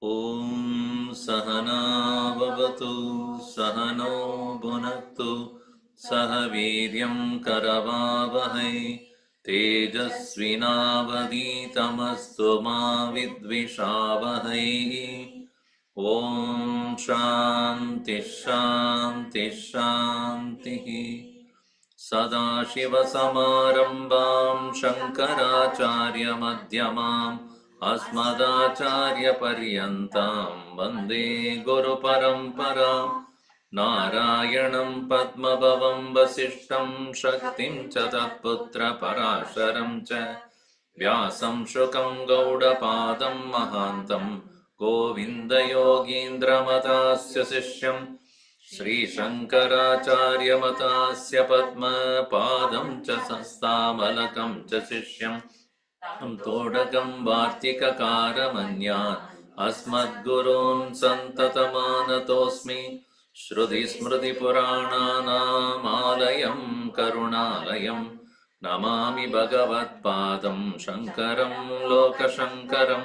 Om Sahana Bhavatu Sahano Bhunaktu Sahaviryam Karavavahai Tejasvinavaditamastu ma vidvishavahai. Om Shanti Shanti Shanti. Sadashivasamarambam Shankaracharya Madhyamam Asmadacharya Paryantam Vande Guru Paramparam Narayanam Padmabhavam Vasishtam Shaktim Cha Tatputra Parasharam Cha Vyasam Shukam Gaudapadam Mahantam Govinda Yogindra Matasya Sishyam Shri Shankaracharya Matasya Padma Padam Cha Sastamalakam Cha Sishyam Todakam Vartika Karamanyan Asmadgurun Santatamanatosmi Shruti Smriti Purananam Alayam Karunalayam Namami Bhagavat Padam Shankaram Lokashankaram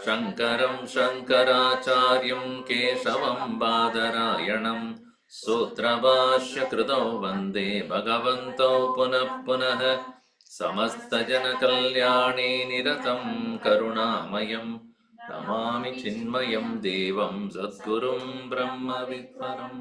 Shankaram Shankaracharyam Keshavam Badarayanam Sutrabhashya Krutau Vande Bhagavanto Punah Punah Samastajana Kalyani Niratam Karunamayam Namami Chinmayam Devam Sadgurum Brahma Vidvaram.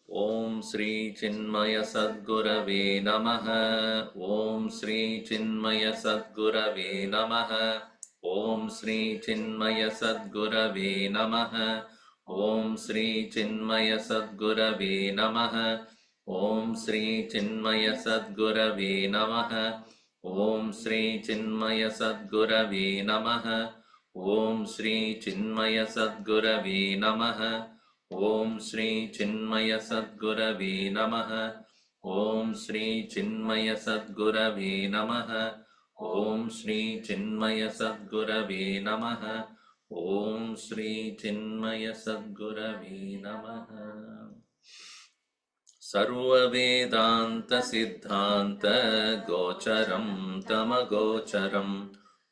Om Sri Chinmaya Sadgurave Namaha. Om Sri Chinmaya Sadgurave Namaha. Om Sri Chinmaya Sadgurave Namaha. Om Sri Chinmaya Sadgurave Namaha. Om Sri Chinmaya Sadgurave Namaha. Om Sri Chinmaya Sadgurave Namaha. Om Sri Chinmaya Sadgurave Namaha. Om Sri Chinmaya Sadgurave Namaha. Om Sri Chinmaya Sadgurave Namaha. Om Sri Chinmaya Sadgurave Namaha. Om Sri Chinmaya Sadgurave Namaha. Sarva Vedanta Siddhanta Gocharam Tamagocharam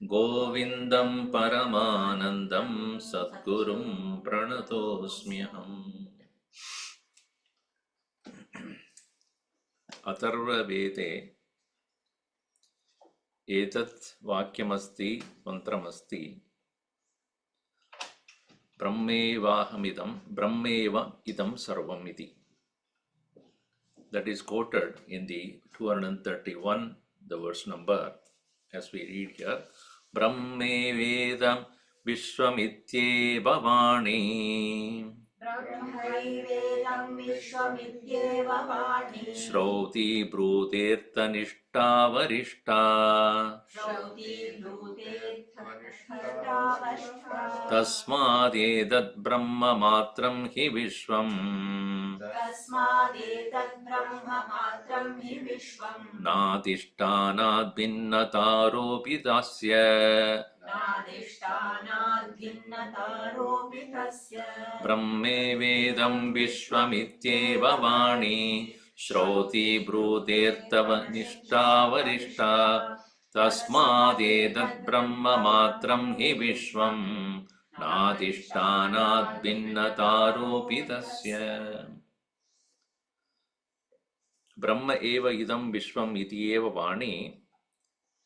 Govindam Paramanandam Sadgurum Pranatosmyaham. Atharva Vede Etat Vakyamasti Mantramasti Brahmevahamidam Brahmeva Idam Sarvamiti. That is quoted in the 231, the verse number, as we read here. Brahme Vedam Vishwamityeva Vani Shrauti Bhrutirtha Nishta Varishta Tasmadedat Brahma Matram Hi Vishwam Nadishtanad Bhinnataropitasya Brahme Vedam Vishwamityeva Vani Shrauti Bhrutirtha Nishta Varishta Tasmadedat Brahma Matram Hi Vishwam Nadishtanad Bhinnataropitasya. Brahma eva idam vishwam iti eva vani.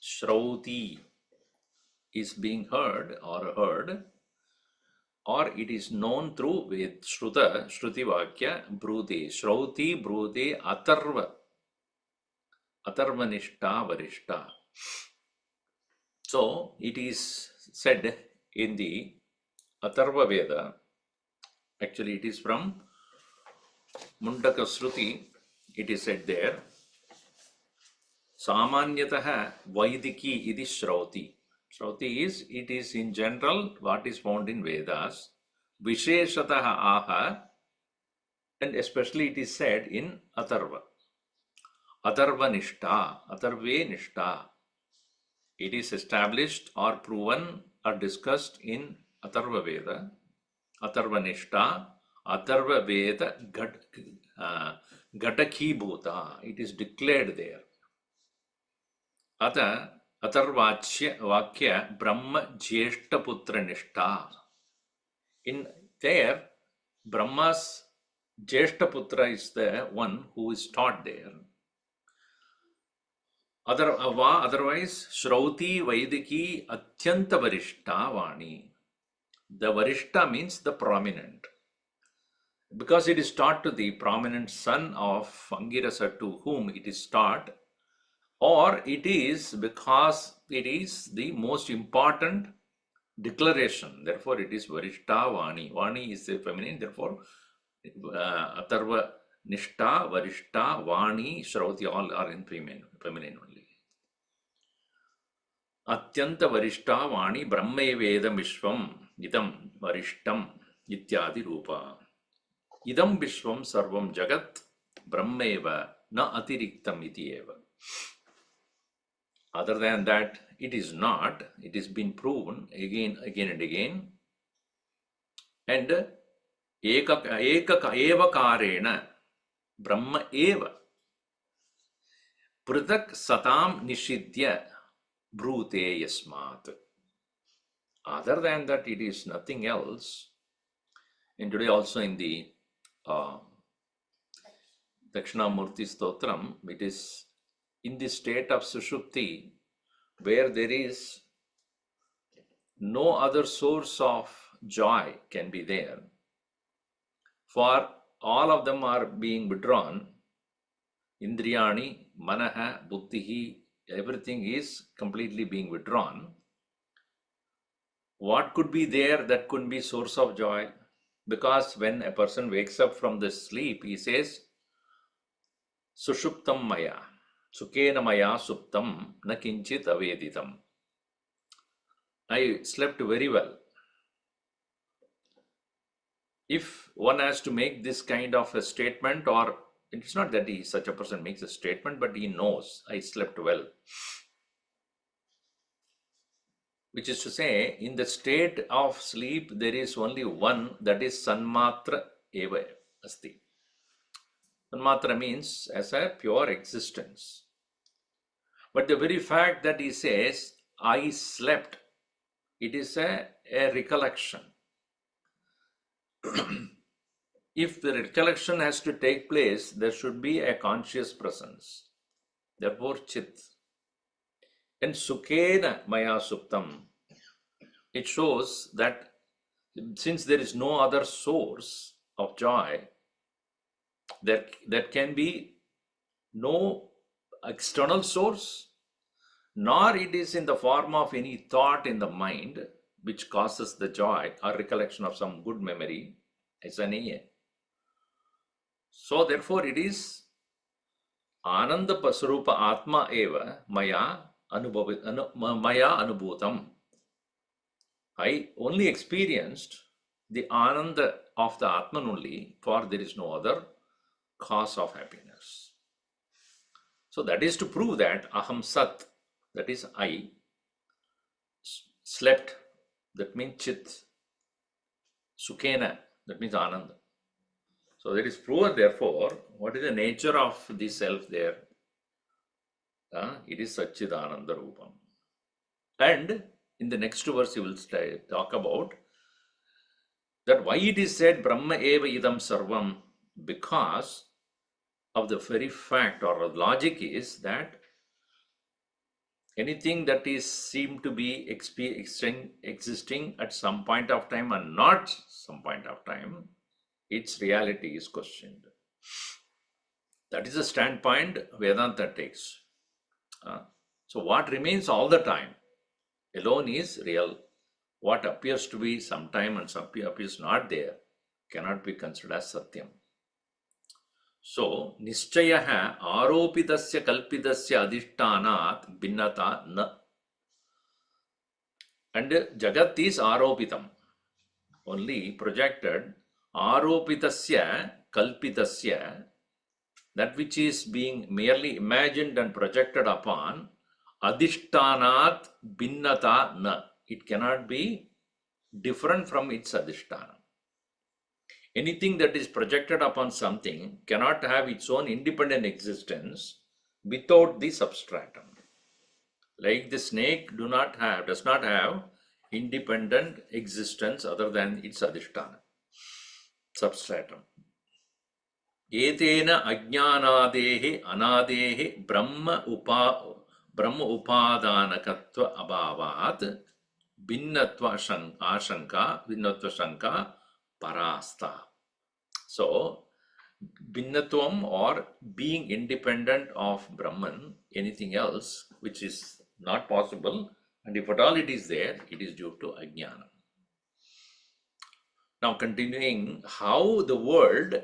Shrauti is being heard, or it is known through Ved, Shruta, Shruti Vakya, Brute. Shrauti, Brute, Atharva. Atharvanishta, Varishta. So, it is said in the Atharva Veda, actually it is from Mundaka Shruti, it is said there, Samanyataha Vaidiki idi Shrauti. Shrauti is, it is in general what is found in Vedas. Visheshataha aha, and especially it is said in Atharva. Atharva Nishta, Atharve Nishta. It is established or proven or discussed in Atharva Veda. Atharva Nishta, Atharva Veda Gatakhi Bhuta. It is declared there. Ata Atharvachya Vakya Brahma Jyeshta Putra Nishta. In there, Brahma's Jyeshta Putra is the one who is taught there. Otherwise, Shrauti Vaidiki Atyanta Varishta Vani. The Varishta means the prominent. Because it is taught to the prominent son of Angirasa to whom it is taught, or it is because it is the most important declaration. Therefore, it is Varishta Vani. Vani is the feminine, therefore, Atharva Nishta, Varishta, Vani, Shrauti, all are in feminine only. Atyanta Varishta Vani Brahme Vedam Vishwam Idam Varishtam Ityadi Rupa. Idam Vishwam Sarvam Jagat Brahmeva Na Atiriktam Iti Eva. Other than that, it is not. It has been proven again and again. And eva karena Brahma eva Pruthak Satam Nishidya Brute Yasmat. Other than that, it is nothing else. And today also in the Dakshinamurti Stotram, it is in the state of Sushupti where there is no other source of joy can be there. For all of them are being withdrawn. Indriyani, Manaha, Buddhihi, everything is completely being withdrawn. What could be there that could be source of joy? Because when a person wakes up from the sleep, he says, Sushuptam Maya, Sukhena Maya Suptam, Na Kinchit Aveditam. I slept very well. If one has to make this kind of a statement, or it's not that such a person makes a statement, but he knows, I slept well. Which is to say, in the state of sleep, there is only one, that is Sanmatra Eva Asti. Sanmatra means as a pure existence. But the very fact that he says, I slept, it is a recollection. If the recollection has to take place, there should be a conscious presence. Therefore, Chit. And Sukhena Maya Suptam, it shows that since there is no other source of joy, there can be no external source, nor it is in the form of any thought in the mind which causes the joy or recollection of some good memory as an A. So therefore it is Ananda Pasrupa Atma Eva Maya Anubhutam. I only experienced the Ananda of the Atman only, for there is no other cause of happiness. So that is to prove that Aham Sat, that is I, slept, that means Chit, Sukhena, that means Ananda. So that is proven, therefore, what is the nature of the self there? It is Satchidananda Rupam. And in the next verse, you will talk about that why it is said Brahma Eva Idam Sarvam, because of the very fact or logic is that anything that is seemed to be existing at some point of time and not some point of time, its reality is questioned. That is the standpoint Vedanta takes. So what remains all the time alone is real. What appears to be sometime and appears not there cannot be considered as Satyam. So, Nishchayaha Aropitasya Kalpitasya Adhishtanat Bhinnata Na. And Jagat is Aropitam, only projected. Aropitasya Kalpitasya, that which is being merely imagined and projected upon, Adhishtanat Bhinnata Na. It cannot be different from its Adhishtana. Anything that is projected upon something cannot have its own independent existence without the substratum. Like the snake does not have independent existence other than its adhisthana, substratum. Etena ajnanadehi anadehi brahma upadanakatva abhavat binnatva shanka parasta. So, binnatvam, or being independent of Brahman, anything else which is not possible, and if at all it is there, it is due to ajnana. Now, continuing, how the world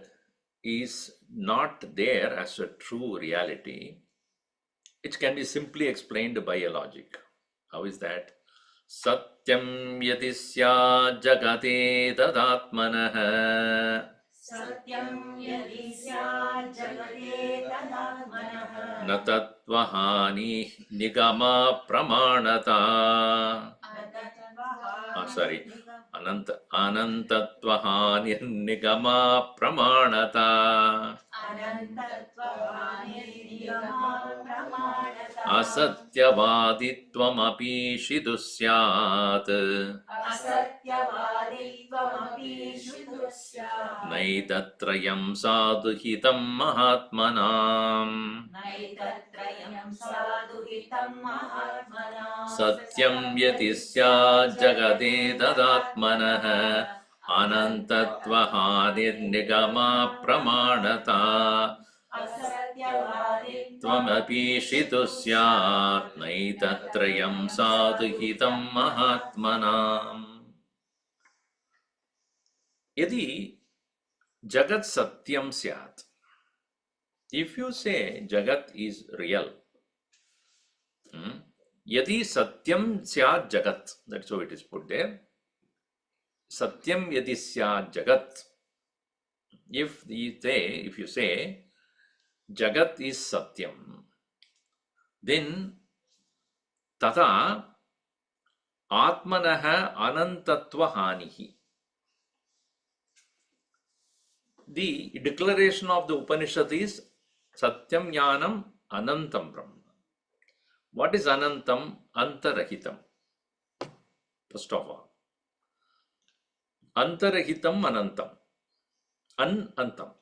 is not there as a true reality, it can be simply explained by a logic. How is that? Satyam yati sya jagate tadatmanah Satyam yadi syat jagate tadatmanah na tatvahani nigama pramanata. Sorry, anantatvahani nigama pramanata. Asatyavadittvamapi shidu syat. Naitatrayam sadhuhitam mahatmanam. Satyam yati sya jagade tadatmanah anantatvahani pramanata. Tvamapi shitu syat naitatrayam sadhuhitam mahatmanam. Yadi jagat satyam syat. If you say jagat is real, yadi satyam syat jagat, that's how it is put there. Satyam yadi syat jagat. If you say jagat is satyam, then tata atmanah anantatva hanihi. The declaration of the Upanishad is Satyam Jnanam Anantam Brahma. What is Anantam? Antarahitam. First of all, Antarahitam Anantam. Anantam.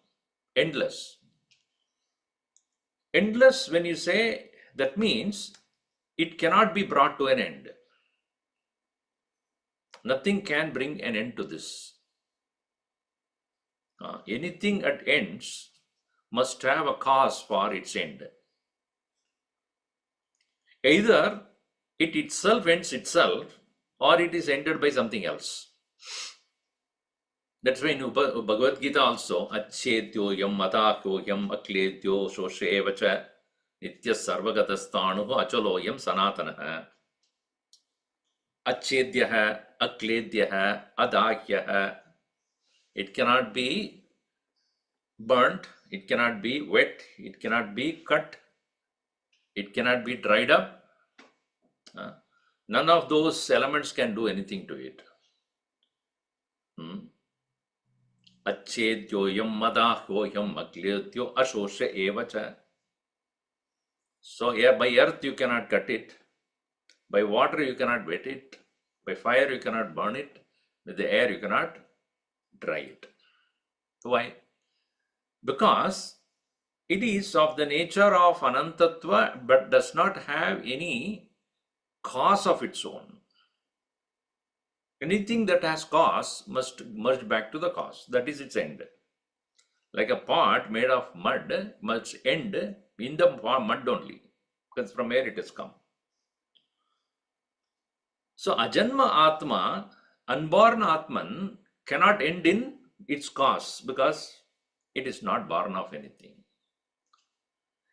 Endless. Endless, when you say, that means it cannot be brought to an end. Nothing can bring an end to this. Anything at ends must have a cause for its end. Either it itself ends itself, or it is ended by something else. That's why in Bhagavad Gita also, Achedyoyam Matakoyam Akledyo Shoshevacha Nitya Sarvagatastanuho Achaloyam Sanatanaha. Achedyaha, Akledyaha, Adahyaha. It cannot be burnt, it cannot be wet, it cannot be cut, it cannot be dried up. None of those elements can do anything to it. Achedyoyam madahoyam akledyo ashosha evacha. So by earth you cannot cut it, by water you cannot wet it, by fire you cannot burn it, with the air you cannot dry it. Why? Because it is of the nature of anantatva but does not have any cause of its own. Anything that has cause must merge back to the cause. That is its end. Like a pot made of mud must end in the mud only, because from where it has come. So ajanma atma, unborn atman, cannot end in its cause because it is not born of anything.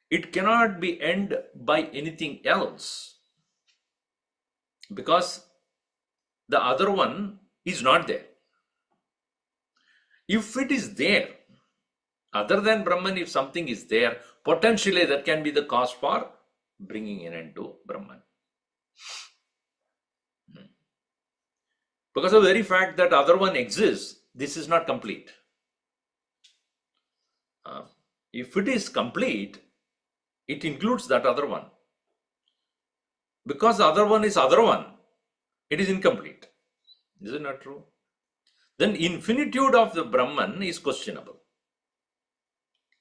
It cannot be end by anything else because the other one is not there. If it is there, other than Brahman, if something is there, potentially that can be the cause for bringing an end to Brahman. Because of the very fact that other one exists, this is not complete. If it is complete, it includes that other one. Because the other one is other one, it is incomplete. Is it not true? Then infinitude of the Brahman is questionable.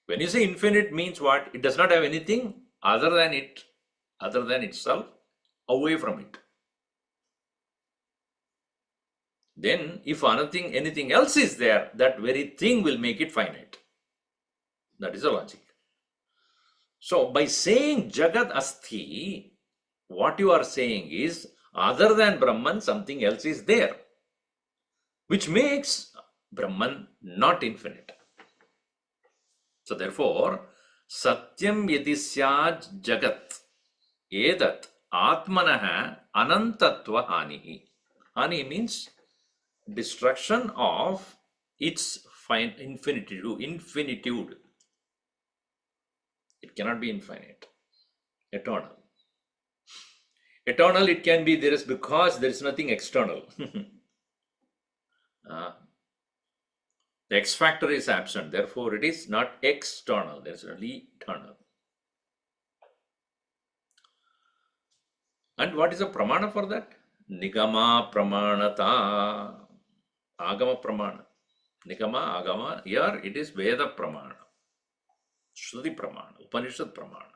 When you say infinite means what? It does not have anything other than it, other than itself, away from it. Then if anything else is there, that very thing will make it finite. That is the logic. So by saying Jagat Asti, what you are saying is other than Brahman, something else is there, which makes Brahman not infinite. So therefore, Satyam Yadisyaj Jagat Edat Atmanaha Anantatva Hanihi. Hani means destruction of its infinitude. It cannot be infinite, eternal. Eternal it can be, there is, because there is nothing external. The X factor is absent, therefore it is not external, there is only eternal. And what is a pramana for that? Nigama pramanata. Agama pramana. Nigama, agama, here it is Veda pramana. Shruti pramana, Upanishad pramana.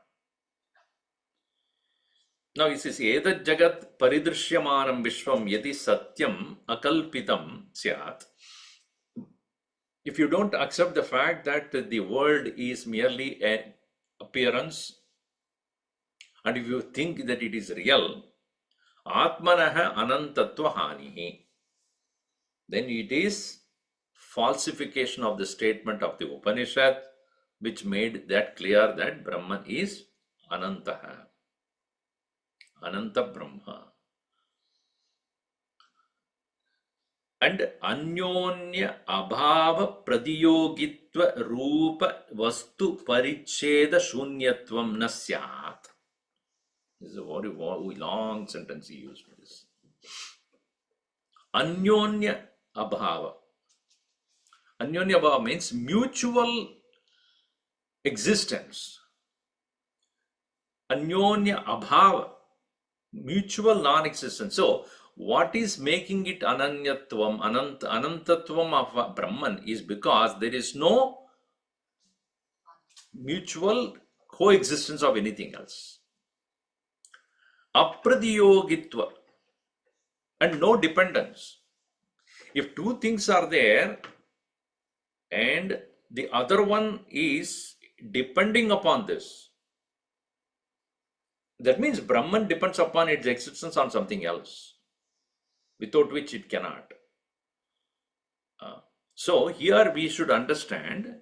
Now it says, Edat jagat paridrishyamanam vishwam yadi satyam akalpitam syat. If you don't accept the fact that the world is merely an appearance, and if you think that it is real, atmanaha anantatva hanihi, then it is falsification of the statement of the Upanishad, which made that clear that Brahman is anantaha. Ananta Brahma. And Anyonya Abhava Pradiyogitva Rupa Vastu Paricheda Shunyatvam Nasyat. This is a very long sentence he used for this. Anyonya Abhava. Anyonya Abhava means mutual existence. Anyonya Abhava, mutual non-existence. So, what is making it ananyatvam, anantatvam of Brahman is because there is no mutual coexistence of anything else. Apradiyogitva, and no dependence. If two things are there and the other one is depending upon this, that means Brahman depends upon its existence on something else, without which it cannot. So here we should understand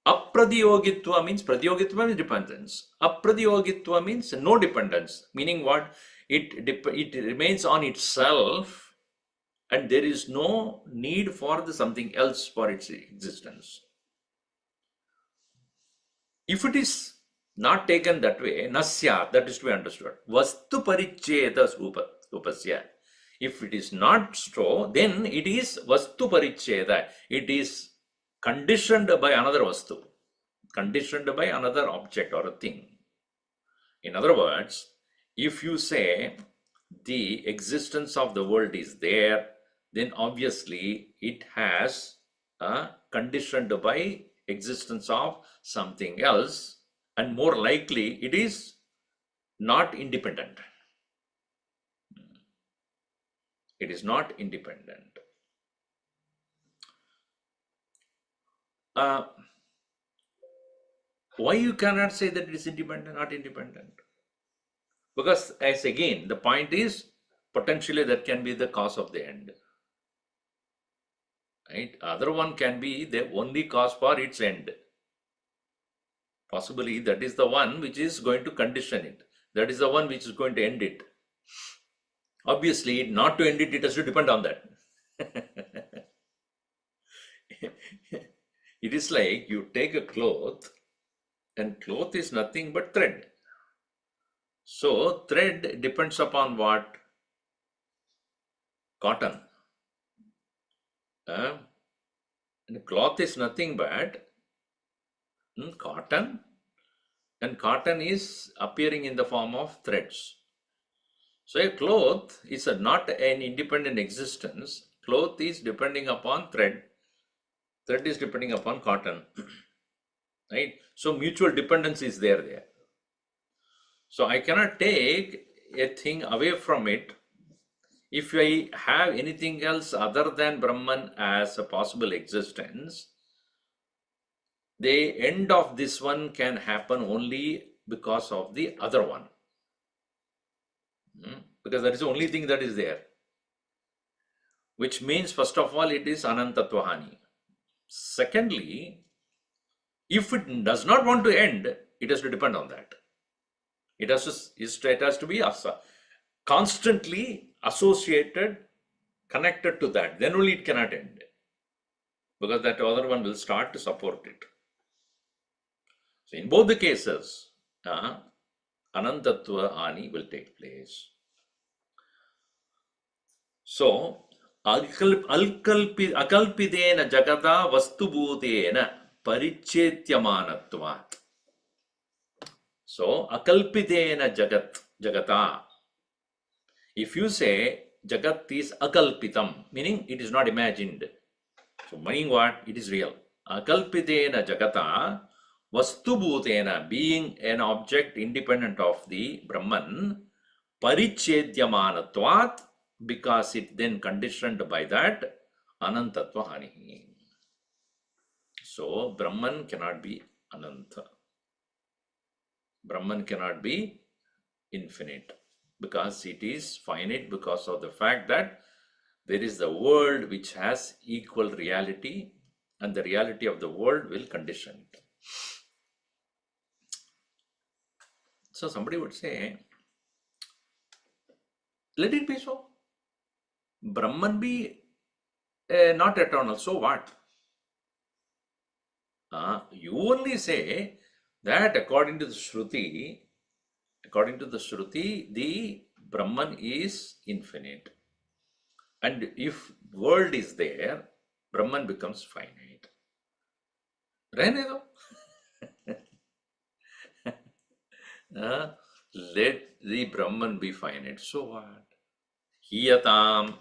apradiyogitva means, pradiyogitva means dependence. Apradiyogitva means no dependence, meaning what? It remains on itself and there is no need for something else for its existence. If it is not taken that way, nasya, that is to be understood. Vastu paricheda upasya. If it is not so, then it is vastu paricheda. It is conditioned by another vastu, conditioned by another object or a thing. In other words, if you say the existence of the world is there, then obviously it has conditioned by existence of something else, and more likely it is not independent. It is not independent. Why you cannot say that it is independent, not independent? Because, as again, the point is potentially that can be the cause of the end. Right? Other one can be the only cause for its end. Possibly that is the one which is going to condition it. That is the one which is going to end it. Obviously, not to end it, it has to depend on that. It is like you take a cloth, and cloth is nothing but thread. So, thread depends upon what? Cotton. And cloth is nothing but cotton, and cotton is appearing in the form of threads. So a cloth is not an independent existence. Cloth is depending upon thread. Thread is depending upon cotton. Right? So mutual dependence is there. So I cannot take a thing away from it. If I have anything else other than Brahman as a possible existence, the end of this one can happen only because of the other one. Because that is the only thing that is there. Which means, first of all, it is Anantatvahani. Secondly, if it does not want to end, it has to depend on that. It has to be constantly associated, connected to that. Then only it cannot end. Because that other one will start to support it. So in both the cases, Anantatva Ani will take place. So, akalpidena jagata vastubhutena parichetyamanatvat. So, akalpidena jagata. If you say jagat is akalpitam, meaning it is not imagined. So, meaning what? It is real. Akalpidena jagata vastubhutena, being an object independent of the Brahman, parichedyamanatvat, because it then conditioned by that anantatva hani. So Brahman cannot be ananta. Brahman cannot be infinite because it is finite, because of the fact that there is the world which has equal reality, and the reality of the world will condition it. So somebody would say, let it be so. Brahman be not eternal, so what? You only say that according to the Shruti, the Brahman is infinite. And if world is there, Brahman becomes finite. Rehne do. Let the Brahman be finite. So what? Hiyatam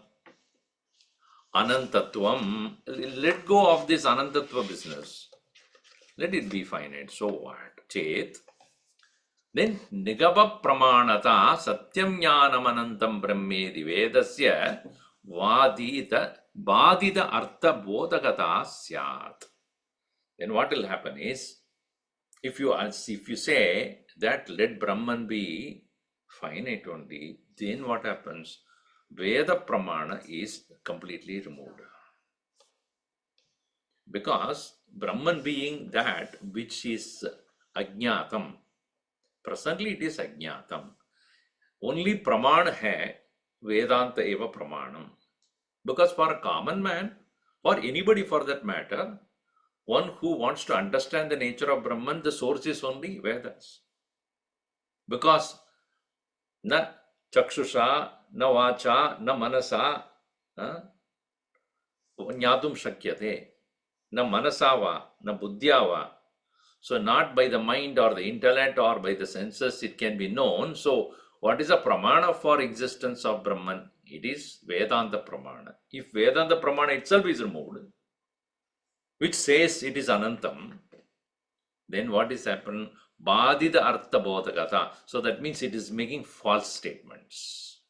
anantatvam. Let go of this anantatva business. Let it be finite. So what? Chet. Then nigava pramanata satyam jnanam anantam brahmedi vedasya vadita artha bodhagata syat. Then what will happen is, if you say that let Brahman be finite only, then what happens? Veda pramana is completely removed. Because Brahman being that which is ajnatam, presently it is ajnatam. Only praman hai, Vedanta eva pramanam. Because for a common man, or anybody for that matter, one who wants to understand the nature of Brahman, the source is only Vedas. Because na chakshusha, na vacha, na manasa, jnatum shakyate, na manasava, na buddhyava. So not by the mind or the intellect or by the senses it can be known. So what is the pramana for existence of Brahman? It is Vedanta pramana. If Vedanta pramana itself is removed, which says it is anantam, then what is happened? Badida artha bodhagata. So that means it is making false statements.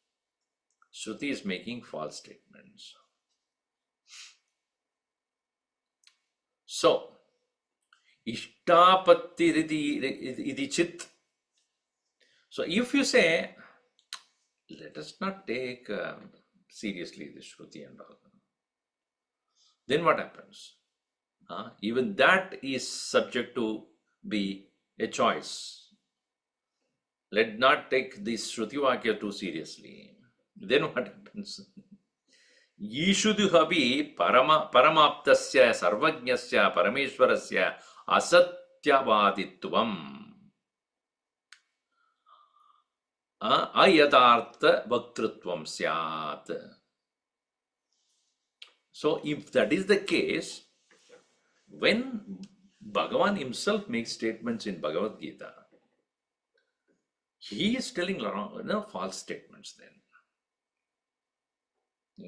Shruti is making false statements. So, ishtapatti iti chit. So if you say, let us not take seriously the Shruti and all, then what happens? Even that is subject to be a choice. Let not take this Shruti Vakya too seriously. Then what happens? Yishuduhabi paramaptasya sarvajnasya parameshwarasya asatyavaditvam ayadartha vaktrutvam syat. So if that is the case, when Bhagavan himself makes statements in Bhagavad Gita, he is telling wrong, false statements then.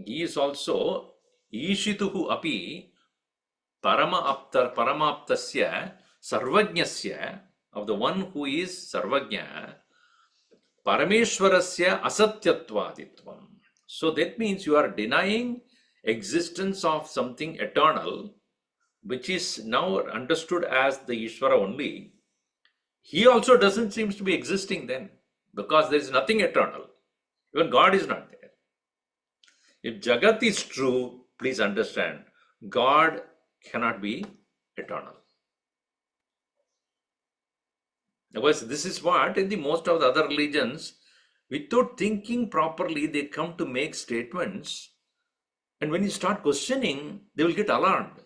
He is also Ishituhu api paramaptasya sarvajnasya, of the one who is sarvajna, parameshwarasya asatyatvaditvam. So that means you are denying existence of something eternal, which is now understood as the Ishvara only. He also doesn't seem to be existing then, because there is nothing eternal. Even God is not there. If Jagat is true, please understand, God cannot be eternal. Otherwise, this is what in the most of the other religions, without thinking properly, they come to make statements, and when you start questioning, they will get alarmed.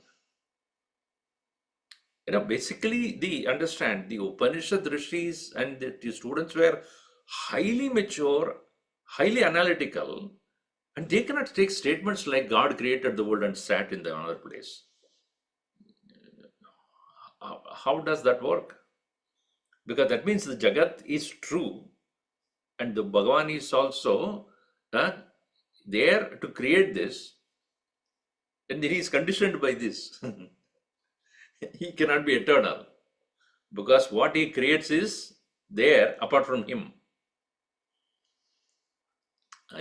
Basically, the Upanishad rishis and the students were highly mature, highly analytical, and they cannot take statements like God created the world and sat in the another place. How does that work? Because that means the Jagat is true, and the Bhagavan is also there to create this, and he is conditioned by this. He cannot be eternal, because what he creates is there apart from him.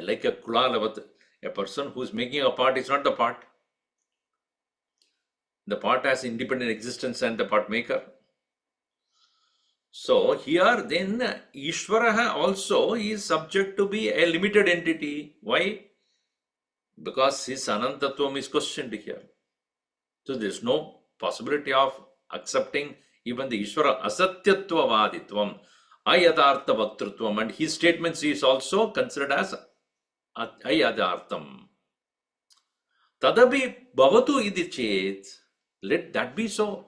Like a kulalavat, a person who is making a part is not the part. The part has independent existence and the part maker. So here then Ishvara also is subject to be a limited entity. Why? Because his Anantatvam is questioned here. So there is no possibility of accepting even the Ishvara Asatyatva Ayadartha Bhaktrutvam, and his statements is also considered as Ayadartham. Tadapi Bhavatu idi chet, let that be so.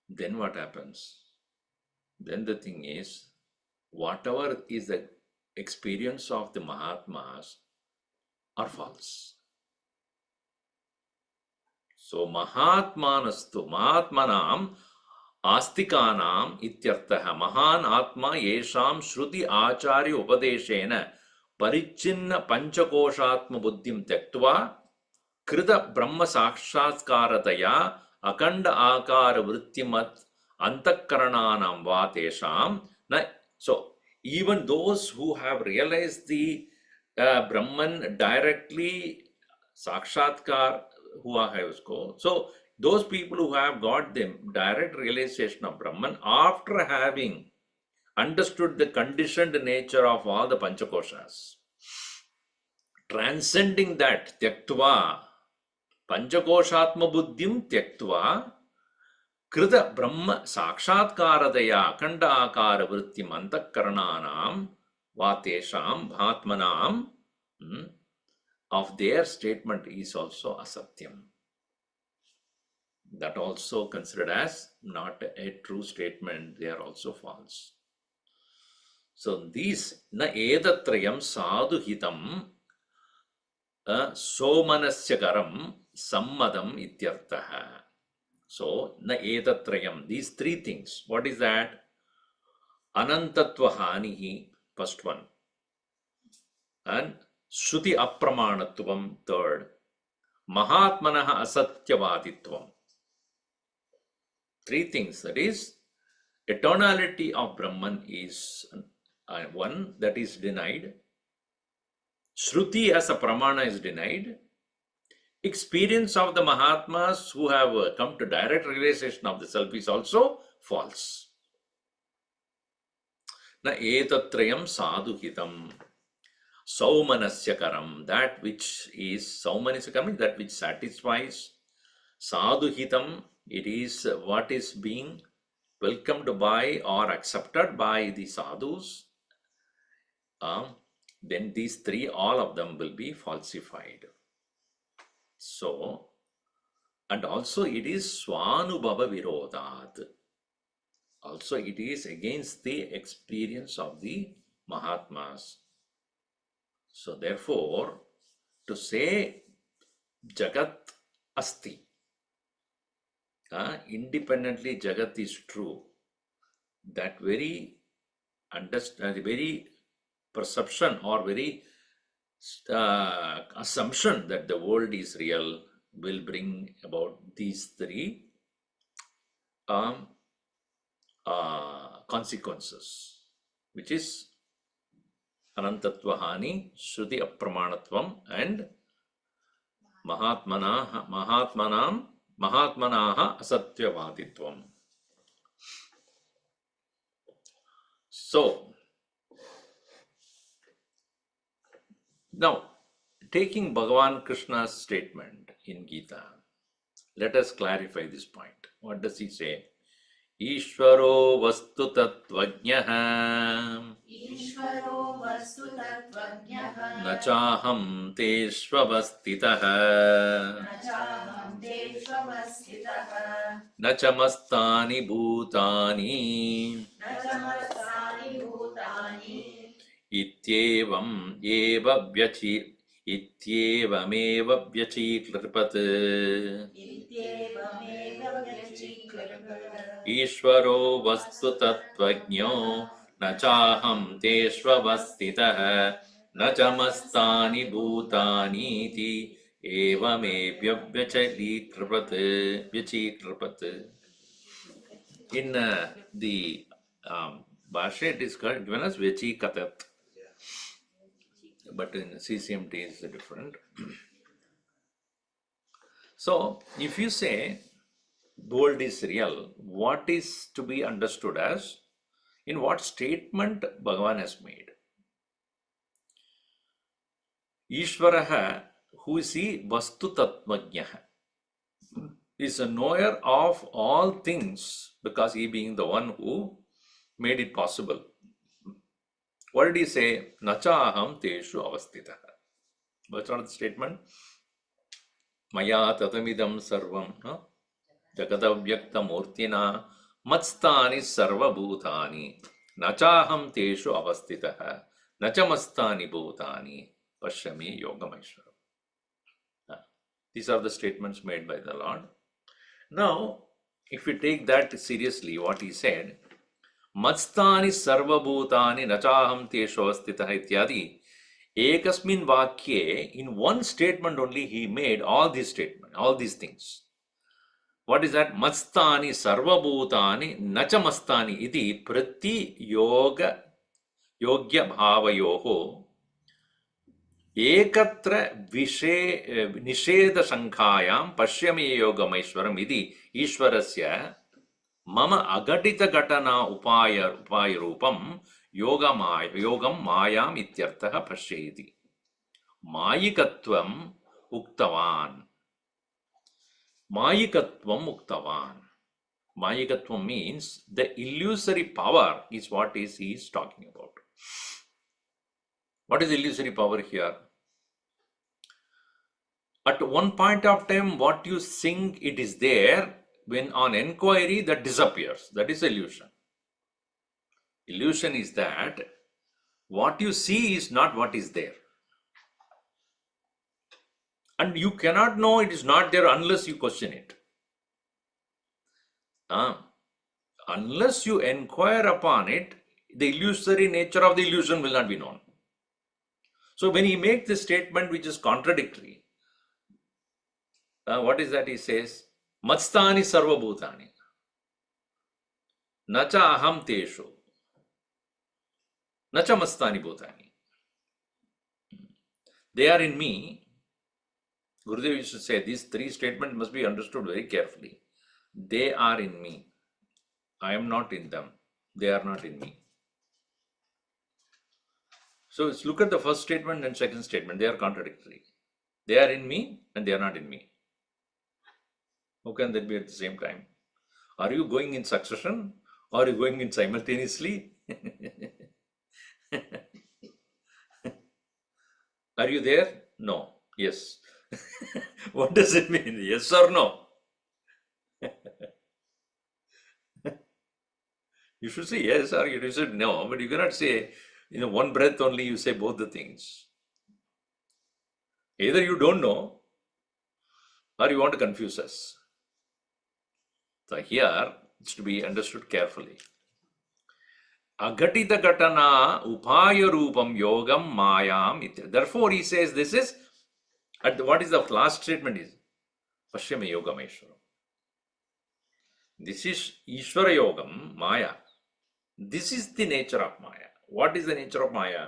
Then what happens? Then the thing is, whatever is the experience of the Mahatmas are false. So Mahatmanastu, Mahatmanam Astikanam ityartaha Mahan Atma Yesham Shruti Acharya Upadeshena Parichinna Panchakoshatma Buddhim Tektva Krita Brahma Sakshatkarataya Akanda Akara Vrittimat Antakarananam Vatesham. So even those who have realized the Brahman directly, Sakshatkar, who have usko. So those people who have got the direct realization of Brahman after having understood the conditioned nature of all the Panchakoshas, transcending that, Tyaktva, Panchakoshatma Buddhim Tyaktva, Krita Brahma Sakshatkaradaya Akanda Akara Vrittim Antakarananam Vatesham Bhatmanam, of their statement is also asatyam. That also considered as not a true statement, they are also false. So these na edatrayam sadhu hitam somanasya sammadam ityartaha. So na edatrayam, these three things. What is that? Anantatva hanihi, first one. And Shruti apramanatvam, third. Mahatmanaha asatyavaditvam. Three things, that is, eternality of Brahman is one that is denied. Shruti as a pramana is denied. Experience of the Mahatmas who have come to direct realization of the self is also false. Na etatrayam sadhuhitam saumanasya, that which is saumanasya, that which satisfies. Sadhuhitam, it is what is being welcomed by or accepted by the sadhus. Then these three, all of them will be falsified. So, and also it is Swanubhava Virodhat. Also it is against the experience of the Mahatmas. So therefore, to say Jagat Asti, independently Jagat is true, that very very perception or very assumption that the world is real will bring about these three um, consequences, which is Anantatvahani, Shruti Apramanatvam, and Mahatmanaha Asatyavaditvam. So, now, taking Bhagavan Krishna's statement in Gita, let us clarify this point. What does he say? Ishvaro vastu tattvajnah ईश्वरो वस्तुतत्त्वज्ञः न चाहं तेष्वस्थितः न चाहं तेष्वस्थितः न च मस्तानि भूतानि न च मत्स्थानि भूतानि इत्येवमेव व्यचीकृपत् इत्येवमेव व्यचीकृत ईश्वरो वस्तु तत्त्वज्ञो न चाहं तेष्वस्थितः न च मस्तानि भूतानीति एवमेव व्यचीकृपत्. In the Bhasha, it is called, given as Vechikatat, but in CCMT it is different. So, if you say world is real, what is to be understood as, in what statement Bhagavan has made? Ishvaraha, who is he? Vastu Tattvajnaha, is a knower of all things because he being the one who made it possible. What did he say? Nachaham teshu avastitah. What's the statement? Maya tatamidam sarvam jagadavyakta murtina matstani sarva bhutani nachaham teshu avastitah nachamastani bhutani pashyami yogameshwaram. These are the statements made by the Lord. Now, if we take that seriously, what he said, Matstani sarvabhutani nachaham tesho astitah ityadi, ekasmin vakye, in one statement only he made all these statements, all these things. What is that? Matstani sarvabhutani nachamastani iti prati yogya bhavayoho ekatra nisheda sankhayam pashyami yogameshwaram iti ishwarasya mama agatita gatana upaya rupam yogam mayam ityartha pashyeti. Mayikatvam uktavan. Mayikatvam uktavan. Mayikatvam means the illusory power is what he is talking about. What is illusory power here? At one point of time, what you think it is there, when on inquiry that disappears. That is illusion. Illusion is that what you see is not what is there. And you cannot know it is not there unless you question it. Unless you inquire upon it, the illusory nature of the illusion will not be known. So when he makes this statement which is contradictory, what is that he says? Matstani sarvabhutani. Nacha aham teshu. Nacha mastani bhutani. They are in me. Gurudev used to say these three statements must be understood very carefully. They are in me. I am not in them. They are not in me. So let's look at the first statement and second statement. They are contradictory. They are in me and they are not in me. How can that be at the same time? Are you going in succession or are you going in simultaneously? Are you there? No. Yes. What does it mean? Yes or no? You should say yes or you should no, but you cannot say, one breath only you say both the things. Either you don't know or you want to confuse us. So here it's to be understood carefully. Agatita Gatana Upaya Rupam Yogam Mayam. Therefore, he says this is, what is the last statement is? Pashyame Yogam Ishwaram. This is Ishvara Yogam, Maya. This is the nature of Maya. What is the nature of Maya?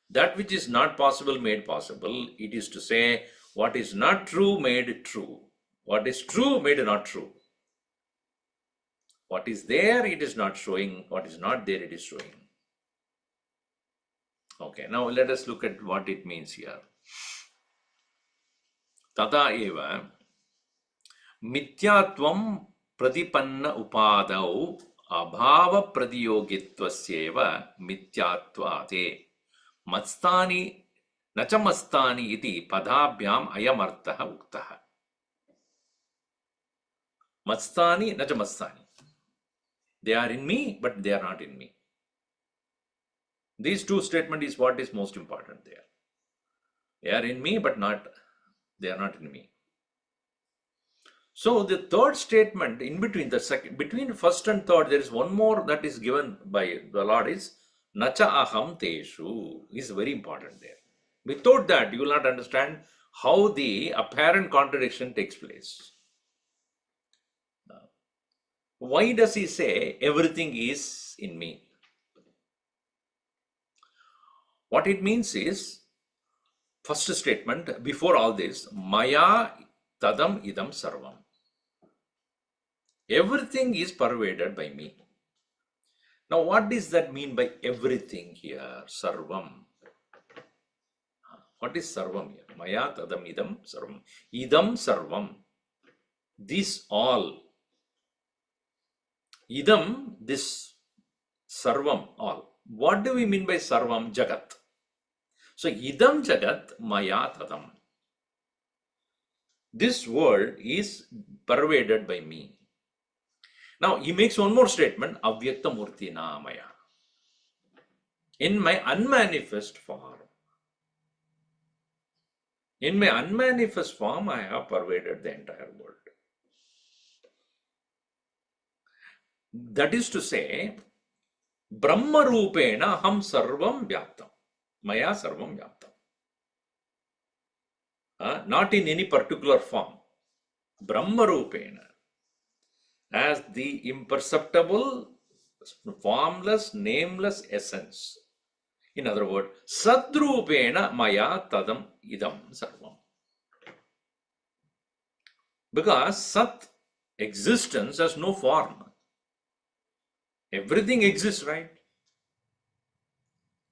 That which is not possible made possible. It is to say, what is not true made true. What is true made not true. What is there, it is not showing. What is not there, it is showing. Okay, now let us look at what it means here. Tata eva mityatvam pratipanna upadau abhava pradyogitvaseva mityatvate mastani nachamastani iti padabhyam ayamartha uktaha. Mastani nachamastani. They are in me, but they are not in me. These two statements is what is most important there. They are in me, but they are not in me. So the third statement in between, between first and third, there is one more that is given by the Lord is Nacha aham teshu is very important there. Without that, you will not understand how the apparent contradiction takes place. Why does he say everything is in me? What it means is, first statement, before all this, Maya tadam idam sarvam. Everything is pervaded by me. Now, what does that mean by everything here? Sarvam. What is sarvam here? Maya tadam idam sarvam. Idam sarvam. This all. Idam, this sarvam, all. What do we mean by sarvam? Jagat. So, idam jagat maya tadam. This world is pervaded by me. Now, he makes one more statement, avyakta murti na maya. In my unmanifest form. In my unmanifest form, I have pervaded the entire world. That is to say, Brahma Rupena ham sarvam vyaptam. Maya sarvam vyaptam. Not in any particular form. Brahma Rupena. As the imperceptible, formless, nameless essence. In other words, Sadrupena Maya Tadam Idam Sarvam. Because Sat, existence, has no form. Everything exists, right?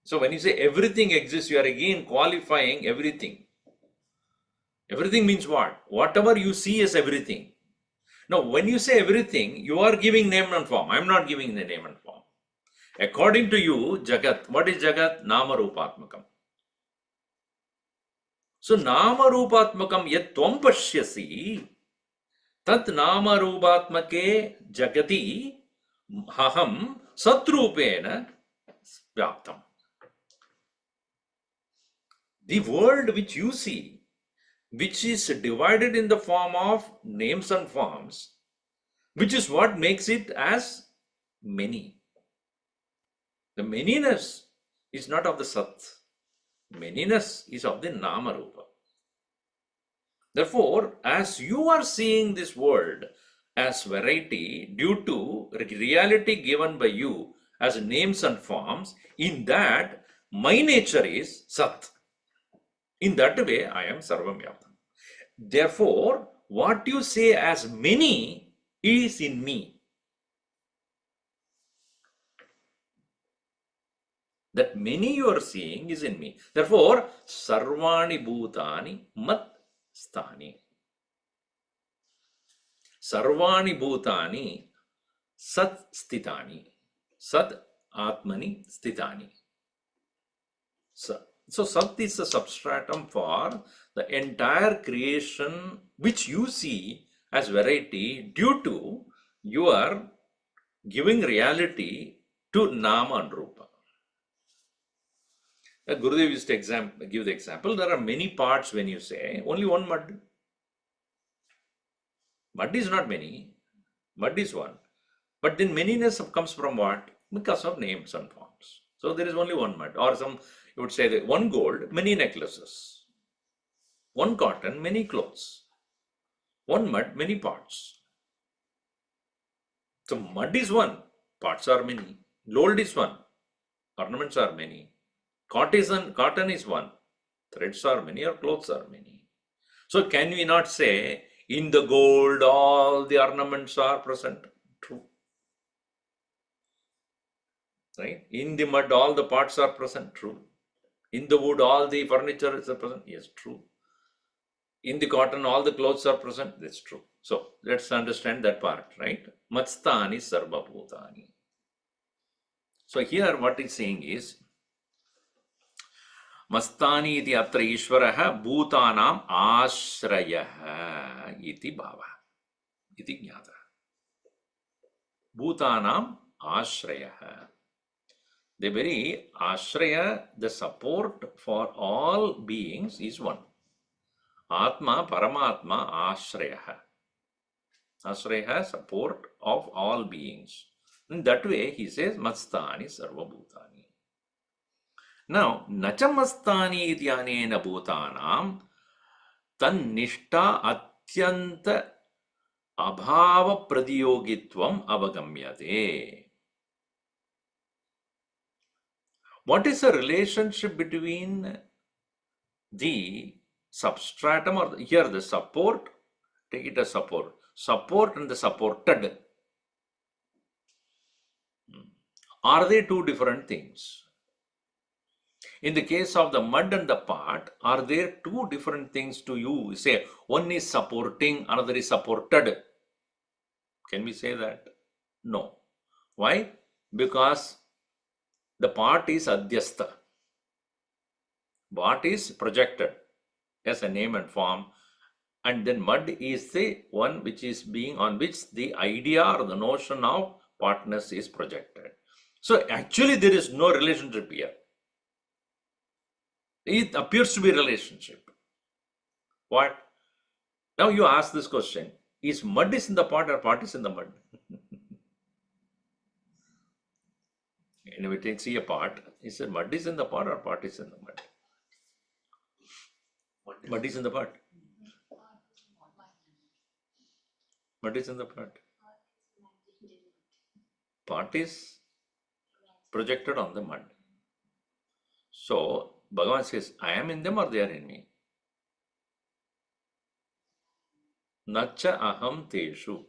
So when you say everything exists, you are again qualifying everything. Everything means what? Whatever you see is everything. Now, when you say everything, you are giving name and form. I am not giving the name and form. According to you, Jagat, what is Jagat? Nama Rupatmakam. So, Nama Rupatmakam yat tvam pashyasi, tat Nama Rupatmake Jagati haham satrupena vyaptam. The world which you see, which is divided in the form of names and forms, which is what makes it as many. The manyness is not of the Sat. Manyness is of the Nama Rupa. Therefore, as you are seeing this world as variety due to reality given by you as names and forms, in that my nature is Sat. In that way, I am Sarvam Vyaptam. Therefore, what you say as many is in me. That many you are seeing is in me. Therefore, Sarvani Bhutani Mat Sthani. Sarvani Bhutani Sat Sthitani. Sat Atmani Sthitani. So Sat is a substratum for the entire creation which you see as variety due to your giving reality to Nama and Rupa. Gurudev used to give the example, there are many parts when you say, only one mud. Mud is not many. Mud is one. But then manyness comes from what? Because of names and forms. So there is only one mud. Or some, you would say that one gold, many necklaces. One cotton, many clothes. One mud, many parts. So mud is one, parts are many. Gold is one, ornaments are many. Cotton is one, threads are many or clothes are many. So can we not say, in the gold all the ornaments are present? True. Right? In the mud all the parts are present? True. In the wood all the furniture is present? Yes, true. In the cotton all the clothes are present? That's true. So let's understand that part, right? Matstani sarva bhutani. So here what it's saying is, मस्तानि इति अत्र ईश्वरः भूतानाम् आश्रयः इति भावः इति ज्ञातः. भूतानाम् आश्रयः. The very ashraya, the support for all beings is one. Atma, Paramatma, ashrayah. Ashrayah, support of all beings. In that way, he says, Mastani sarva bhutani. Now, Nachamastani idyanena bhutanam tannishta atyanta abhava pradiyogitvam avagamyate. What is the relationship between the substratum or here the support, take it as support and the supported? Are they two different things? In the case of the mud and the pot, are there two different things to you? Say one is supporting, another is supported. Can we say that? No. Why? Because the pot is adhyastha. Pot is projected as a name and form, and then mud is the one which is being on which the idea or the notion of partners is projected. So actually there is no relationship here. It appears to be relationship. What? Now you ask this question, is mud is in the pot or pot is in the mud? And we see a pot, is it mud is in the pot or pot is in the mud? Mud is in the pot. Mud is in the pot. Pot is projected on the mud. So Bhagavan says, I am in them or they are in me? Nacha aham teshu.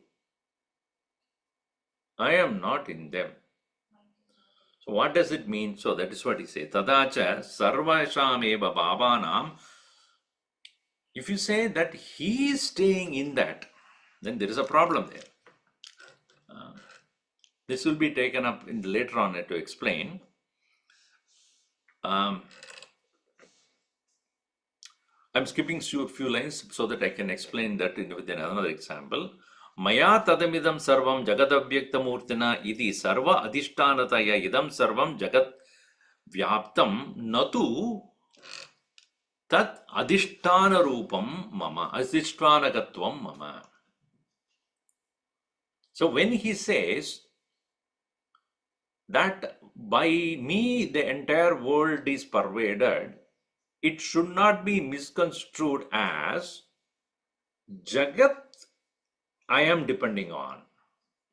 I am not in them. So what does it mean? So that is what he says. Tadacha sarvasham eva bhavanam. If you say that he is staying in that, then there is a problem there. This will be taken up in later on to explain. I'm skipping few lines so that I can explain that with another example. Maya tadamidam sarvam jagadavyakthamurtina iti sarva adhishtanataya idam sarvam jagat vyaptam natu tat adhishtana rupam mama, adhishtanagatvam mama. So when he says that by me the entire world is pervaded, it should not be misconstrued as Jagat I am depending on.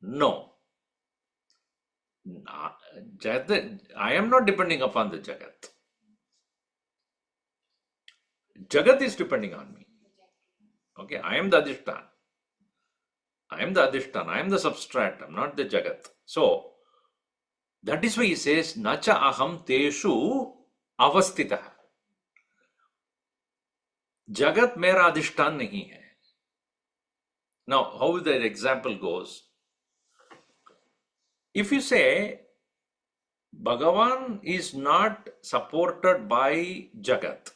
No. I am not depending upon the Jagat. Jagat is depending on me. Okay, I am the Adhishtan. I am the Adhishtan. I am the substratum, not the Jagat. So, that is why he says, Nacha aham teshu avastitah. Jagat mera adhishtan nahi hai. Now, how the example goes? If you say, Bhagavan is not supported by Jagat,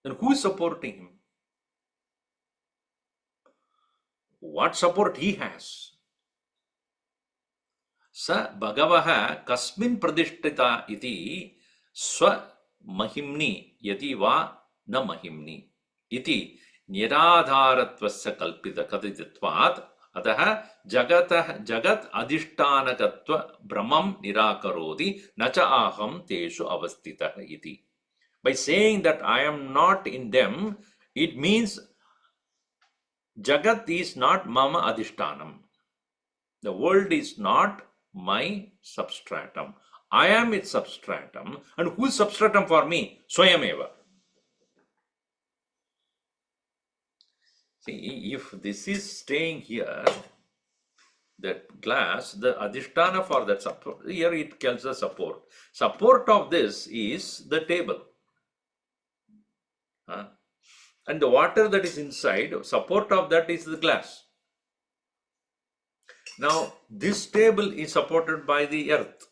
then who is supporting him? What support he has? Sa Bhagavaha kasmin pradishtita iti swa mahimni yati va na mahimni iti niradharatvasya kalpita kadiditvat Ataha jagat adhishtanakatva brahmam nirakaroti nacha aham teshu avastitah iti. By saying that I am not in them, it means Jagat is not mama adhishtanam. The world is not my substratum. I am its substratum. And who is substratum for me? Swayameva. See, if this is staying here, that glass, the adhishtana for that support, here it tells the support. Support of this is the table. And the water that is inside, support of that is the glass. Now, this table is supported by the earth.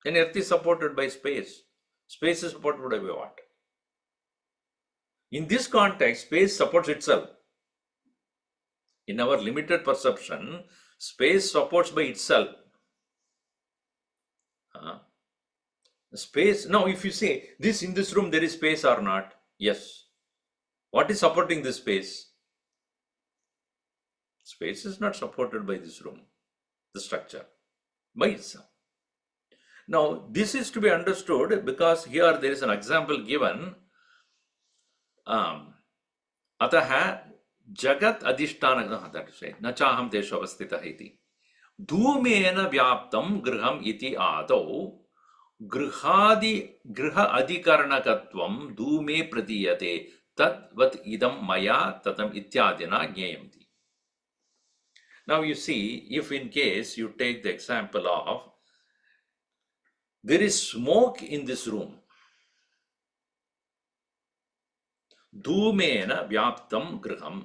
And earth is supported by space. Space is supported by what? In this context, space supports itself. In our limited perception, space supports by itself. Space, now if you say, this in this room there is space or not? Yes. What is supporting this space? Space is not supported by this room, the structure, by itself. Now, this is to be understood because here there is an example given. Ataha jagat adhishtana, that is right, nachaham teshu avastitah iti. Dhumena vyaptam griham iti adau griha adhikaranakatvam dhume pratiyate tadvat idam maya tatam ityadina jnayamti. Now you see, if in case you take the example of, there is smoke in this room. Dhumena vyaptam griham.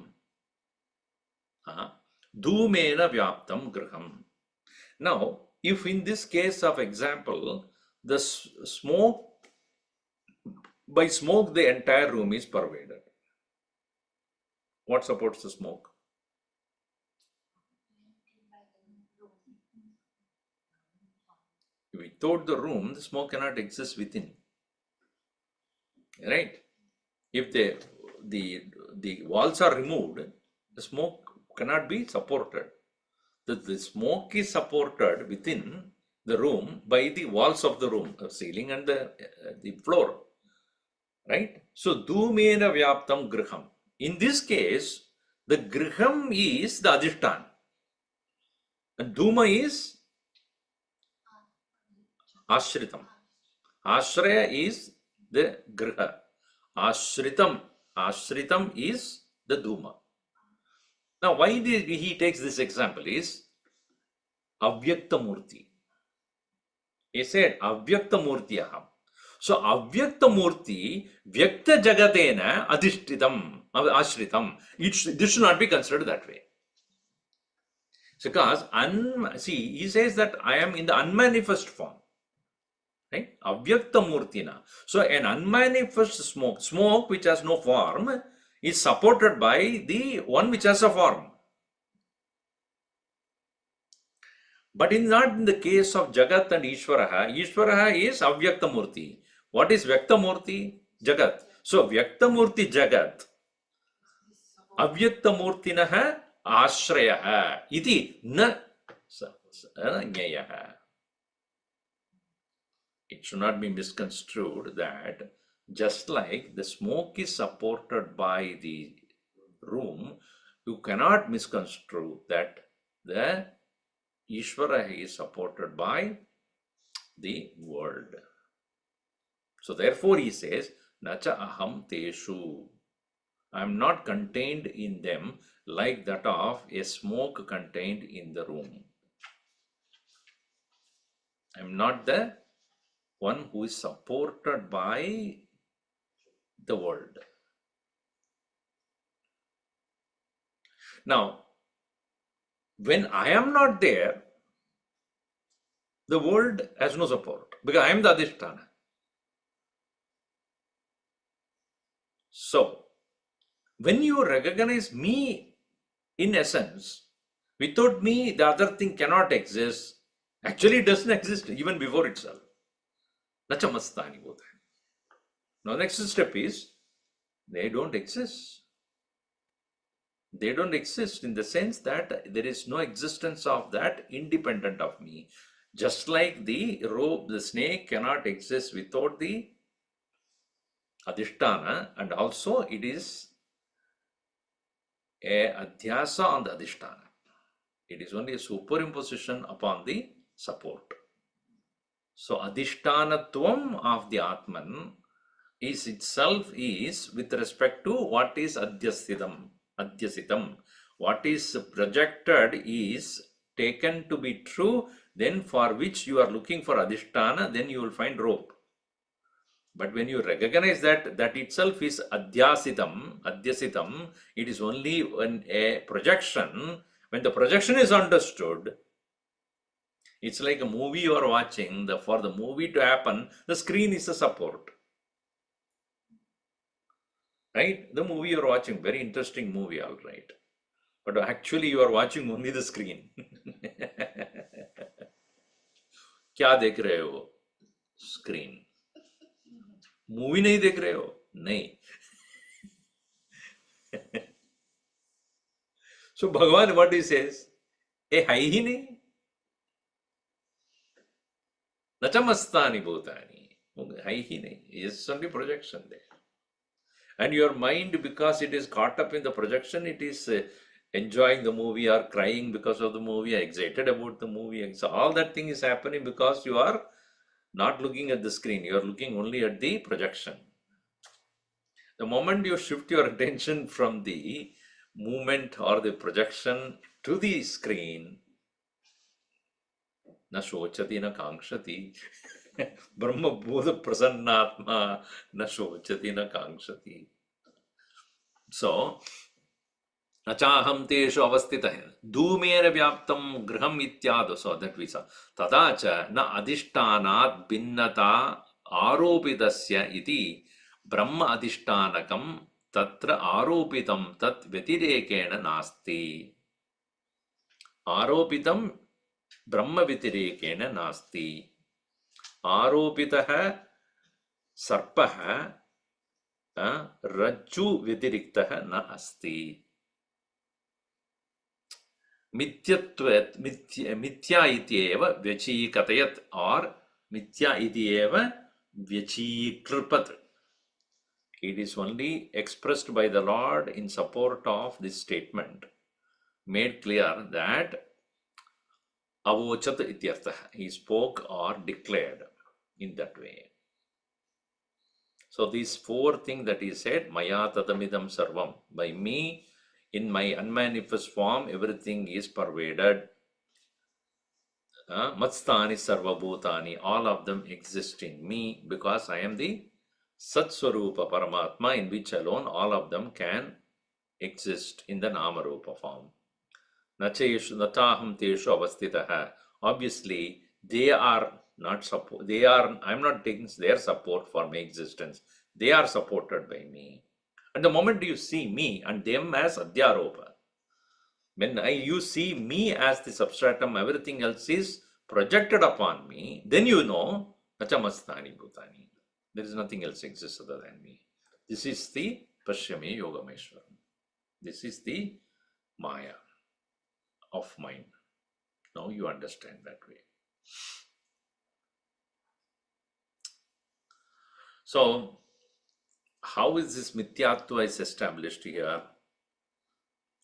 Dhumena vyaptam griham. Now, if in this case of example, the smoke, by smoke the entire room is pervaded. What supports the smoke? Without the room, the smoke cannot exist within. Right? If the walls are removed, the smoke cannot be supported. The smoke is supported within the room by the walls of the room, the ceiling and the floor. Right? So, dhumena vyaptam griham. In this case, the griham is the adhishtan. And dhuma is ashritam. Ashraya is the griha. Ashritam is the dhuma. Now, why he takes this example is avyakta murti. He said avyakta murti aham. So, avyakta murti vyakta jagatena adhishtitam, ashritam. This should not be considered that way. Because, he says that I am in the unmanifest form. Right? Avyakta murtina. So, an unmanifest smoke which has no form, is supported by the one which has a form. But not in the case of Jagat and Ishvaraha. Ishvaraha is Avyakta Murti. What is Vyakta Murti? Jagat. So, Vyakta Murti Jagat. Avyakta Murtinaha Ashrayaha. Iti na Nyayaha. It should not be misconstrued that just like the smoke is supported by the room, you cannot misconstrue that the Ishvara is supported by the world. So therefore he says, Nacha aham teshu. I am not contained in them like that of a smoke contained in the room. I am not the one who is supported by the world. Now, when I am not there, the world has no support because I am the adhisthana. So, when you recognize me in essence, without me the other thing cannot exist. Actually, it doesn't exist even before itself. Nachamastani bodha. Now, next step is they don't exist. They don't exist in the sense that there is no existence of that independent of me. Just like the rope, the snake cannot exist without the adhisthana, and also it is a adhyasa on the adhisthana. It is only a superimposition upon the support. So adhishtanatvam of the Atman is itself is with respect to what is adhyasitam. What is projected is taken to be true, then for which you are looking for adhisthana, then you will find rope. But when you recognize that that itself is adhyasitam, it is only when a projection. When the projection is understood, it's like a movie you are watching. For the movie to happen, the screen is a support. Right? The movie you are watching, very interesting movie, all right. But actually you are watching only the screen. क्या देख रहे हो? Screen. Movie नहीं देख रहे हो? नहीं. So Bhagavan, what he says? ए है ही नहीं. न च मस्तानि भूतानि. है ही नहीं. It's only projection there. And your mind, because it is caught up in the projection, it is enjoying the movie or crying because of the movie, excited about the movie. And so all that thing is happening because you are not looking at the screen. You are looking only at the projection. The moment you shift your attention from the movement or the projection to the screen, na shochati na kankshati. Brahma Bodha Prasannatma na shochati na kankshati. So, nachaham teshu avastitah dhumera vyaptam griham ityado. So that we saw. Tadacha na adhishtanat binnata aropitasya iti brahma adhishtanakam tatra aropitam tat vyatirekena nasti. Aropitam brahma vyatirekena nasti. आरोपितः सर्पः रज्जु व्यतिरिक्तः न अस्ति. मिथ्या इत्येव व्यचीकतयत् or मिथ्या इत्येव व्यचीकृपत्. It is only expressed by the Lord in support of this statement, made clear that avochat ityartha, he spoke or declared in that way. So these four things that he said, maya tadamidam sarvam, by me, in my unmanifest form, everything is pervaded. Matstani sarva bhutani, all of them exist in me because I am the Satswarupa Paramatma, in which alone all of them can exist in the Namarupa form. Nataham teshu avastitaha. Obviously, they are not support. I'm not taking their support for my existence. They are supported by me. And the moment you see me and them as Adhyaropa, when you see me as the substratum, everything else is projected upon me, then you know, Nachamastani Bhutani. There is nothing else exists other than me. This is the Pashyame Yogameshwaram. This is the Maya of mind. Now you understand that way. So, how is this mithyatva is established here?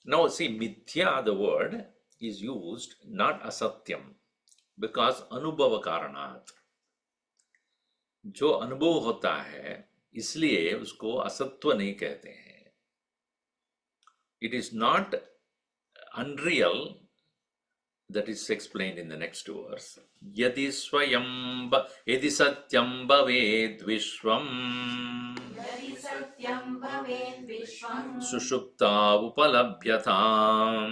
Now see, mithya, the word, is used not asatyam, because anubhava karanat. जो अनुभव होता है इसलिए उसको असत्व नहीं कहते हैं. It is not unreal. That is explained in the next verse. Yadi swayam yadi satyam bhaved vishvam sushupta upalabhyatam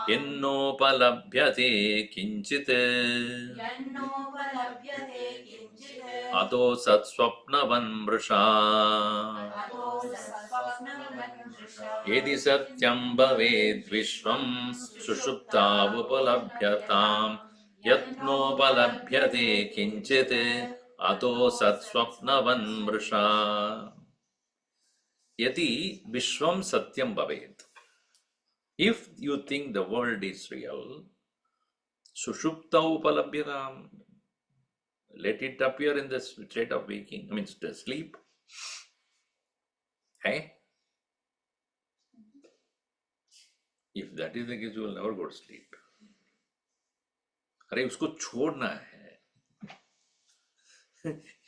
yennopalabhyate kinchit ato satsvapnavan mrisha. Yedi satyam bhaved vishvam sushupta upalabhyatam yatnopalabhyate kinchit ato satsvapnavan mrisha. Yati Vishwam Satyam Bhavet. If you think the world is real, Sushupta Upalabhyadam. Let it appear in the state of waking, I mean, the sleep. Hey? If that is the case, you will never go to sleep. अरे उसको छोड़ना है.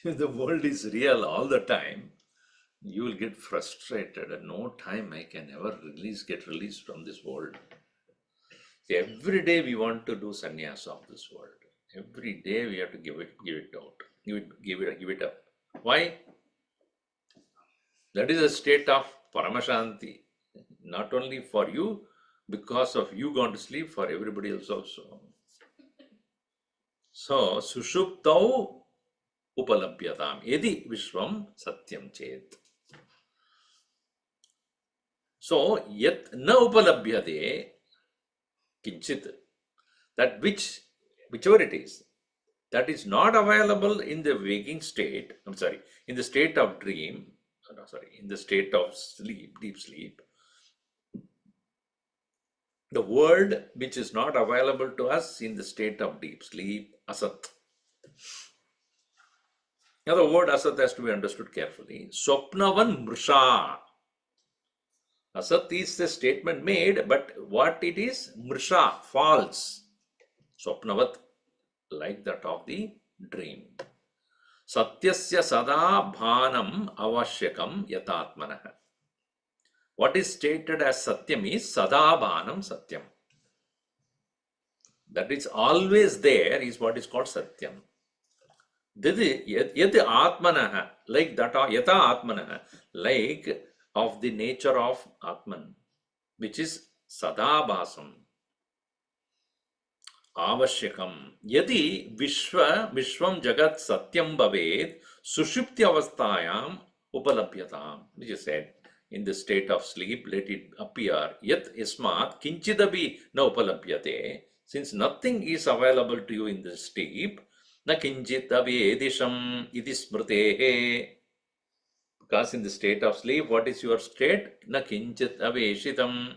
If the world is real all the time, you will get frustrated. At no time I can ever get released from this world. See, every day we want to do sannyas of this world. Every day we have to give it out, give it up. Why? That is a state of paramashanti, not only for you, because of you going to sleep, for everybody else also. So, sushuptau upalabhyatam yadi vishwam satyam chet. So, yat na upalabhyate kinchit, that whichever it is, that is not available in the waking state, in the state of dream, in the state of sleep, deep sleep, the world which is not available to us in the state of deep sleep, asat. Now the word asat has to be understood carefully. Swapnavan mrisha. Asat is the statement made, but what it is? Mrisha, false. Swapnavat, like that of the dream. Satyasya sada bhanam avashyakam yatatmanah. What is stated as satyam is sada bhanam satyam. That is always there is what is called satyam. Yat atmanah, like that, yata atmanah, like of the nature of atman, which is sadabhasam. Avashyakam. Yadi vishwam jagat satyam bhavet sushupti avasthayam upalabhyatam. Which is said, in the state of sleep, let it appear. Yat ismat kinchidabi na upalabhyate. Since nothing is available to you in the sleep, na kinchit avedisham iti smritehe. Because in the state of sleep, what is your state? Na kinchit aveshitam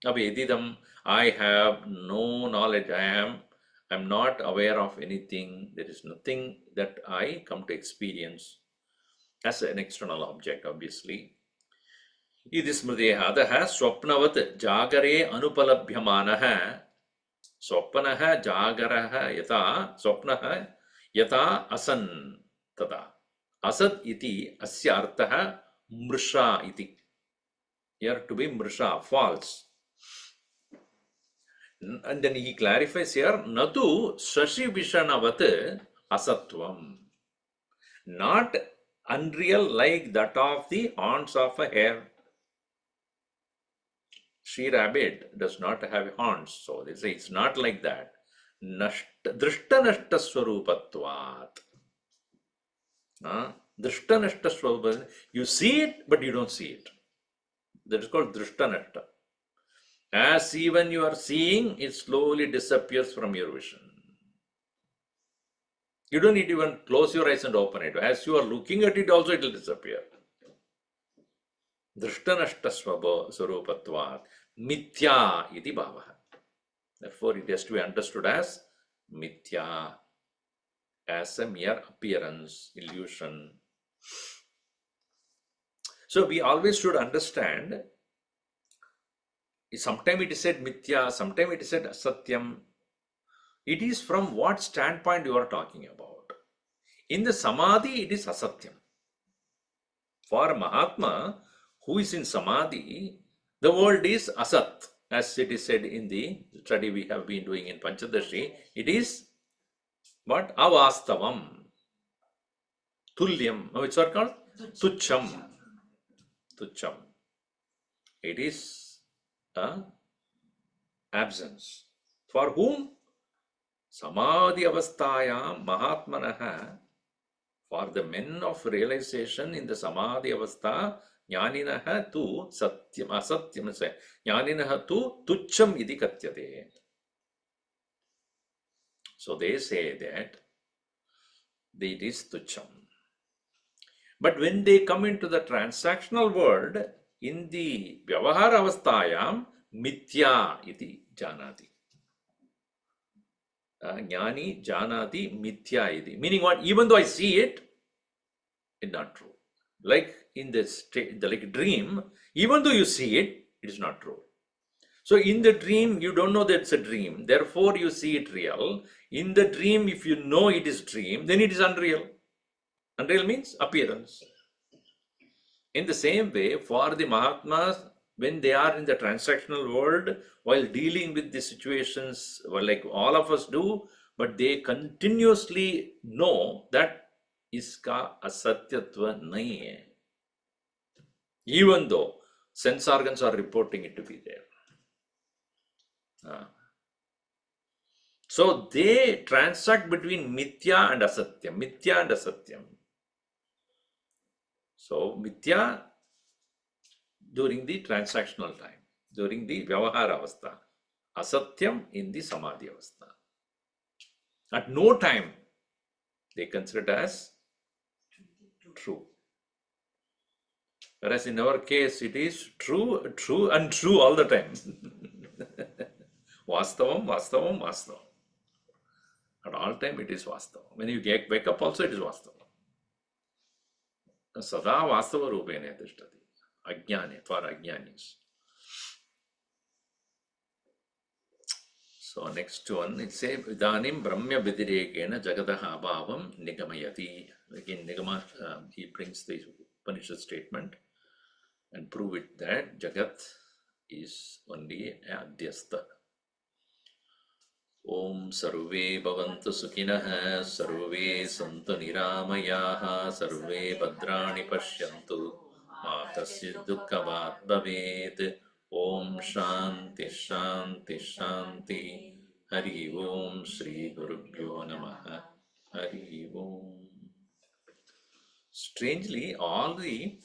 avedidam. I have no knowledge. I'm not aware of anything. There is nothing that I come to experience as an external object, obviously. Iti smriteha adaha swapnavat jagare anupalabhyamanah. Swapnah jagarah yata swapnah yata asan tada. Asat iti asya artha mrisha iti. Here to be mrisha, false. And then he clarifies here, natu shashi vishanavat asatvam. Not unreal like that of the horns of a hare. She rabbit does not have horns, so they say it's not like that. Drishta nashta swarupatvat. Drishta nashta swarupatvat. You see it, but you don't see it. That is called drishta nashta. As even you are seeing, it slowly disappears from your vision. You don't need to even close your eyes and open it. As you are looking at it, also it will disappear. Drishtanashta swarupatvat mithya iti bhavaha. Therefore, it has to be understood as mithya, as a mere appearance, illusion. So, we always should understand, sometimes it is said mithya, sometimes it is said satyam. It is from what standpoint you are talking about. In the samadhi, it is asatyam. For Mahatma, who is in samadhi, the world is asat. As it is said in the study we have been doing in Panchadashi, it is what? Avastavam. Tulyam. It's what called? Tucham. Tucham. It is absence. For whom? Samadhi avasthayam mahatmanaha. For the men of realization in the samadhi avastha, jnaninaha tu satyam asatyam say jnaninaha tu tucham iti katyate. So they say that it is tucham. But when they come into the transactional world, in the Vyavahara Avasthayam, Mithya iti janati. Jnani janati mithya iti. Meaning what? Even though I see it, it's not true. Like in the like dream, even though you see it, it is not true. So in the dream, you don't know that it's a dream. Therefore, you see it real. In the dream, if you know it is dream, then it is unreal. Unreal means appearance. In the same way, for the Mahatmas, when they are in the transactional world, while dealing with the situations, well, like all of us do, but they continuously know that iska asatyatva nahi hai. Even though sense organs are reporting it to be there. So they transact between mithya and asatyam, mithya and asatyam. So mithya during the transactional time, during the vyavahara avastha, asatyam in the samadhi avastha. At no time they consider it as true. Whereas in our case, it is true, true, and true all the time. Vastavam, vastavam, vastavam. At all time it is vastavam. When you wake up also it is vastavam. Sada vastava rupene tishtati. Ajnane, for ajnanis. So next one, it says, Idanim Brahmya Vidirekena Jagataha Bhavam Nigamayati. Again, Nigama, he brings the Upanishad statement and prove it that Jagat is only Adhyastha. Om Sarve Bhavantu Sukhinah Sarve Santu Niramayaha Sarve Bhadrani Pashyantu Matasya Dukkhavat Bhavet. Om Shanti Shanti Shanti. Hari Om Shri Gurubhyo Namaha. Hari Om. Strangely, all the